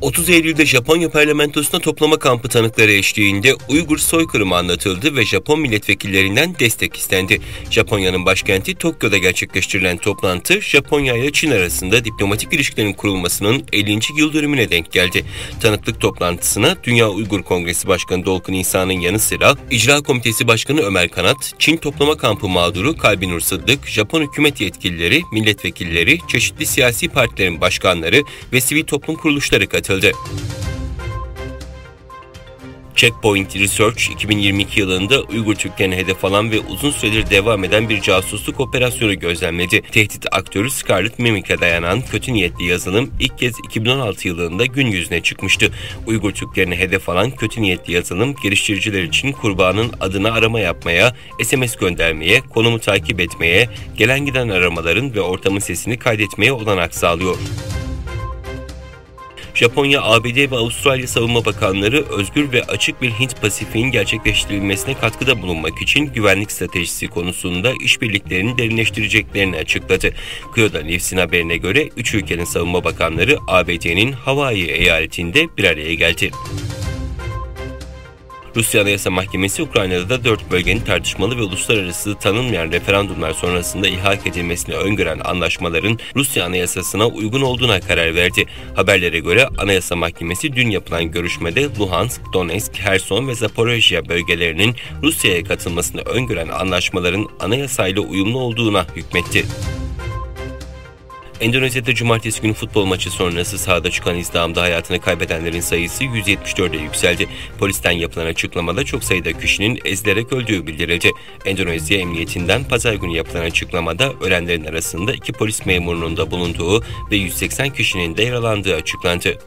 30 Eylül'de Japonya parlamentosuna toplama kampı tanıkları eşliğinde Uygur soykırımı anlatıldı ve Japon milletvekillerinden destek istendi. Japonya'nın başkenti Tokyo'da gerçekleştirilen toplantı, Japonya ile Çin arasında diplomatik ilişkilerin kurulmasının 50. yıl dönümüne denk geldi. Tanıklık toplantısına Dünya Uygur Kongresi Başkanı Dolkun İsa'nın yanı sıra İcra Komitesi Başkanı Ömer Kanat, Çin toplama kampı mağduru Kalbi Nur Sıddık, Japon hükümet yetkilileri, milletvekilleri, çeşitli siyasi partilerin başkanları ve sivil toplum kuruluşları katıldı. Checkpoint Research 2022 yılında Uygur Türklerini hedef alan ve uzun süredir devam eden bir casusluk operasyonu gözlemledi. Tehdit aktörü Scarlet Mimic'e dayanan kötü niyetli yazılım ilk kez 2016 yılında gün yüzüne çıkmıştı. Uygur Türklerini hedef alan kötü niyetli yazılım geliştiriciler için kurbanın adına arama yapmaya, SMS göndermeye, konumu takip etmeye, gelen giden aramaların ve ortamın sesini kaydetmeye olanak sağlıyor. Japonya, ABD ve Avustralya Savunma Bakanları özgür ve açık bir Hint-Pasifik'in gerçekleştirilmesine katkıda bulunmak için güvenlik stratejisi konusunda işbirliklerini derinleştireceklerini açıkladı. Kyodo News'in haberine göre 3 ülkenin savunma bakanları ABD'nin Hawaii eyaletinde bir araya geldi. Rusya Anayasa Mahkemesi, Ukrayna'da da 4 bölgenin tartışmalı ve uluslararası tanınmayan referandumlar sonrasında ilhak edilmesini öngören anlaşmaların Rusya Anayasası'na uygun olduğuna karar verdi. Haberlere göre Anayasa Mahkemesi dün yapılan görüşmede Luhansk, Donetsk, Herson ve Zaporojye bölgelerinin Rusya'ya katılmasını öngören anlaşmaların anayasayla uyumlu olduğuna hükmetti. Endonezya'da cumartesi günü futbol maçı sonrası sahada çıkan izdihamda hayatını kaybedenlerin sayısı 174'e yükseldi. Polisten yapılan açıklamada çok sayıda kişinin ezilerek öldüğü bildirildi. Endonezya Emniyetinden pazar günü yapılan açıklamada ölenlerin arasında 2 polis memurunun da bulunduğu ve 180 kişinin de yaralandığı açıklandı.